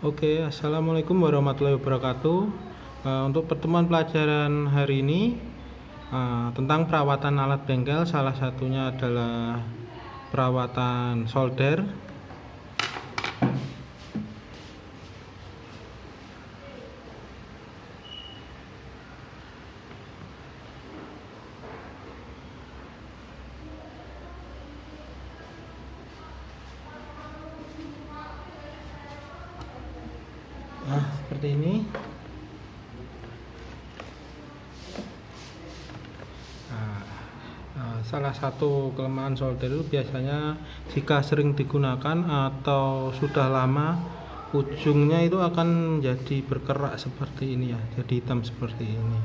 Oke, assalamualaikum warahmatullahi wabarakatuh. Untuk pertemuan pelajaran hari ini tentang perawatan alat bengkel, salah satunya adalah perawatan solder. Seperti ini. Salah satu kelemahan solder itu biasanya jika sering digunakan atau sudah lama, ujungnya itu akan jadi berkerak seperti ini ya, jadi hitam seperti ini.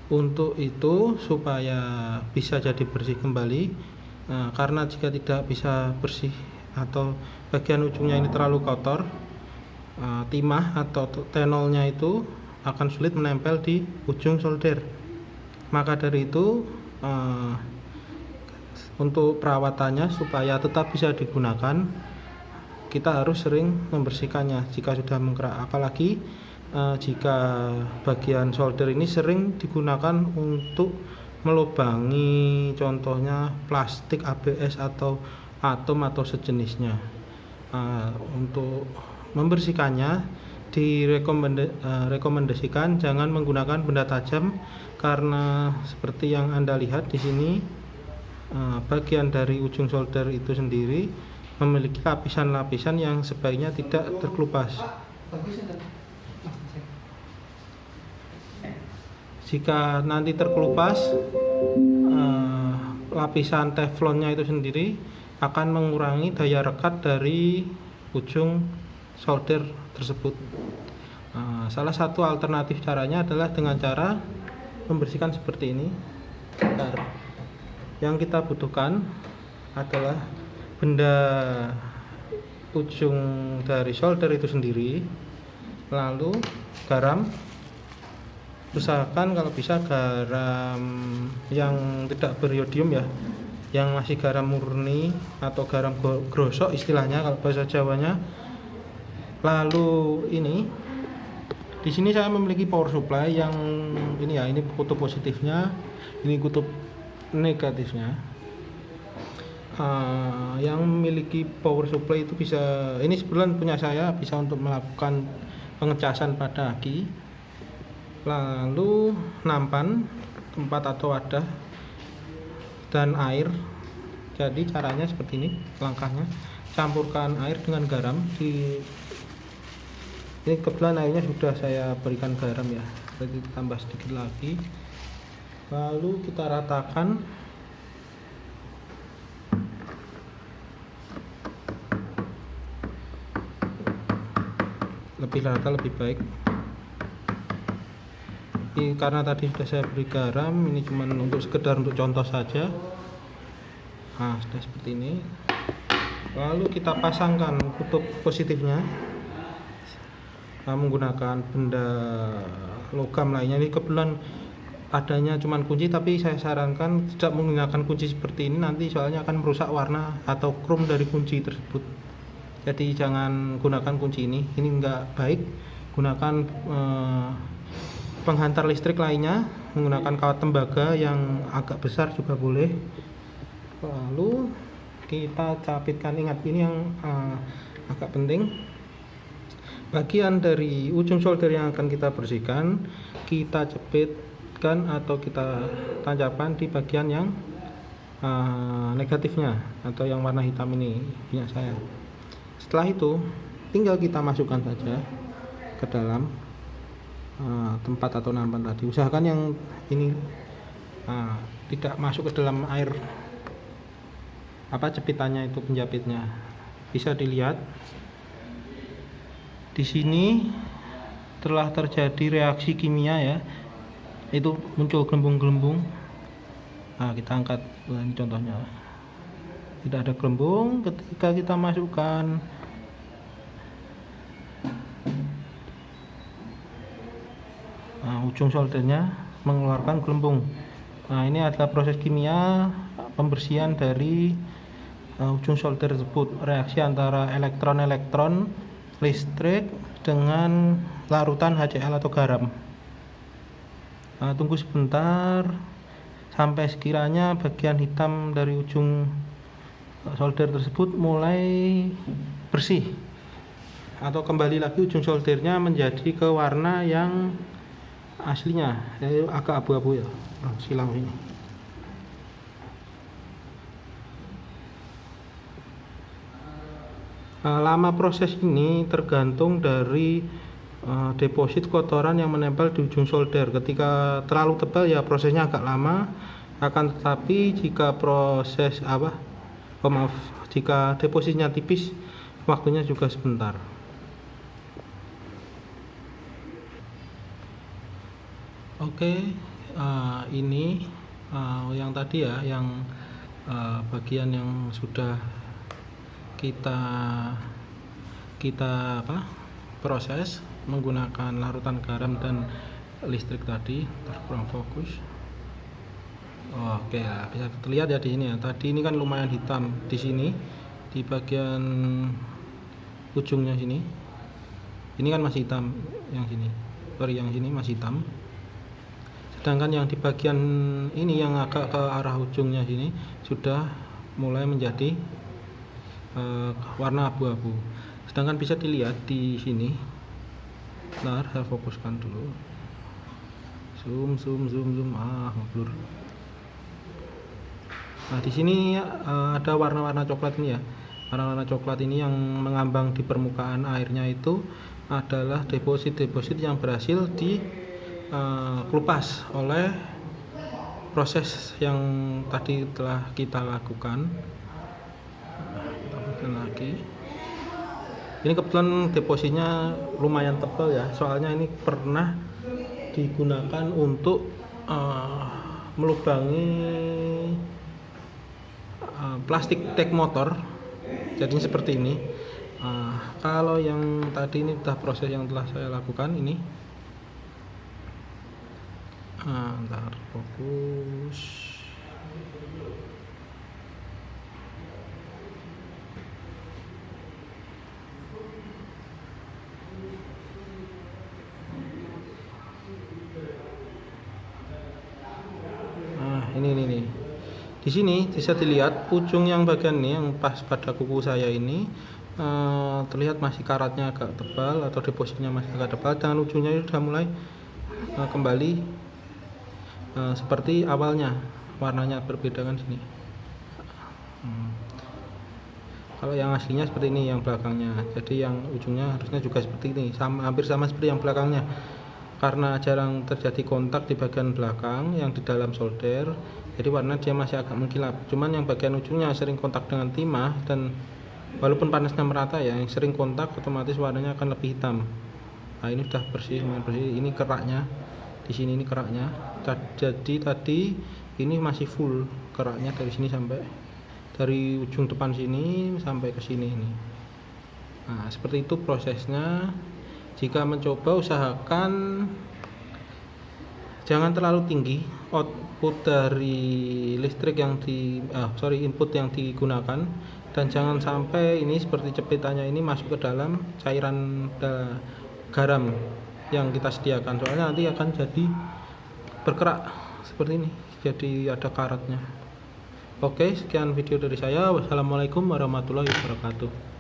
Untuk itu supaya bisa jadi bersih kembali, karena jika tidak bisa bersih atau bagian ujungnya ini terlalu kotor, timah atau tenolnya itu akan sulit menempel di ujung solder. Maka dari itu untuk perawatannya supaya tetap bisa digunakan, kita harus sering membersihkannya jika sudah mengkerak, apalagi jika bagian solder ini sering digunakan untuk melubangi contohnya plastik ABS atau atom atau sejenisnya. Untuk membersihkannya direkomendasikan jangan menggunakan benda tajam, karena seperti yang Anda lihat di sini, bagian dari ujung solder itu sendiri memiliki lapisan-lapisan yang sebaiknya tidak terkelupas. Jika nanti terkelupas, lapisan teflonnya itu sendiri akan mengurangi daya rekat dari ujung solder tersebut. Salah satu alternatif caranya adalah dengan cara membersihkan seperti ini. Yang kita butuhkan adalah benda ujung dari solder itu sendiri, lalu garam. Usahakan kalau bisa garam yang tidak beriodium ya, yang masih garam murni atau garam grosok istilahnya kalau bahasa Jawanya. Lalu di sini saya memiliki power supply yang ini ya, ini kutub positifnya, ini kutub negatifnya. Yang memiliki power supply itu bisa, ini sebulan punya saya, bisa untuk melakukan pengecasan pada aki. Lalu nampan, tempat atau wadah, dan air. Jadi caranya seperti ini langkahnya. Campurkan air dengan garam. Ini kebetulan airnya sudah saya berikan garam ya, jadi tambah sedikit lagi, lalu kita ratakan. Lebih rata lebih baik. Ini karena tadi sudah saya beri garam, ini cuma untuk sekedar untuk contoh saja. Sudah seperti ini. Lalu kita pasangkan kutub positifnya menggunakan benda logam lainnya. Ini kebetulan adanya cuman kunci, tapi saya sarankan tidak menggunakan kunci seperti ini, nanti soalnya akan merusak warna atau chrome dari kunci tersebut. Jadi jangan gunakan kunci ini enggak baik. Gunakan penghantar listrik lainnya, menggunakan kawat tembaga yang agak besar juga boleh. Lalu kita capitkan, ingat ini yang agak penting, bagian dari ujung solder yang akan kita bersihkan, kita jepitkan atau kita tancapkan di bagian yang negatifnya atau yang warna hitam ini punya saya. Setelah itu tinggal kita masukkan saja ke dalam tempat atau nampan tadi. Usahakan yang ini tidak masuk ke dalam air, jepitannya itu, penjepitnya. Bisa dilihat di sini telah terjadi reaksi kimia ya, itu muncul gelembung-gelembung. Kita angkat, ini contohnya, tidak ada gelembung. Ketika kita masukkan ujung soldernya mengeluarkan gelembung. Ini adalah proses kimia pembersihan dari ujung solder tersebut, reaksi antara elektron-elektron listrik dengan larutan HCl atau garam. Nah, tunggu sebentar sampai sekiranya bagian hitam dari ujung solder tersebut mulai bersih, atau kembali lagi ujung soldernya menjadi ke warna yang aslinya, yaitu agak abu-abu ya, silau ini. Lama proses ini tergantung dari deposit kotoran yang menempel di ujung solder. Ketika terlalu tebal ya prosesnya agak lama, akan tetapi jika jika depositnya tipis waktunya juga sebentar. Oke, ini yang tadi ya, yang bagian yang sudah kita proses menggunakan larutan garam dan listrik tadi. Kurang fokus. Oke, ya, bisa terlihat ya di sini ya. Tadi ini kan lumayan hitam di sini, di bagian ujungnya sini. Ini kan masih hitam yang sini. Yang sini masih hitam. Sedangkan yang di bagian ini yang agak ke arah ujungnya sini sudah mulai menjadi warna abu-abu. Sedangkan bisa dilihat di sini. Bentar, saya fokuskan dulu. Zoom. Blur. Nah, di sini ada warna-warna coklat ini ya. Warna-warna coklat ini yang mengambang di permukaan airnya itu adalah deposit-deposit yang berhasil dikelupas oleh proses yang tadi telah kita lakukan. Lagi ini kebetulan depositnya lumayan tebal ya, soalnya ini pernah digunakan untuk melubangi plastik tag motor, jadi seperti ini. Kalau yang tadi ini sudah proses yang telah saya lakukan ini. Ntar fokus. Ini di sini bisa dilihat ujung yang bagian ini yang pas pada kuku saya ini terlihat masih karatnya agak tebal atau depositnya masih agak tebal, dan ujungnya sudah mulai kembali seperti awalnya, warnanya berbeda kan sini. Kalau yang aslinya seperti ini yang belakangnya, jadi yang ujungnya harusnya juga seperti ini, hampir sama seperti yang belakangnya. Karena jarang terjadi kontak di bagian belakang yang di dalam solder, jadi warna dia masih agak mengkilap. Cuman yang bagian ujungnya sering kontak dengan timah, dan walaupun panasnya merata ya, yang sering kontak otomatis warnanya akan lebih hitam. Nah, ini sudah bersih, lumayan bersih. Ini keraknya di sini, ini keraknya. Jadi tadi ini masih full keraknya dari sini sampai dari ujung depan sini sampai ke sini ini. Nah, seperti itu prosesnya. Jika mencoba, usahakan jangan terlalu tinggi output dari listrik yang input yang digunakan, dan jangan sampai ini seperti cepitannya ini masuk ke dalam cairan garam yang kita sediakan, soalnya nanti akan jadi berkerak seperti ini, jadi ada karatnya. Oke, sekian video dari saya. Wassalamualaikum warahmatullahi wabarakatuh.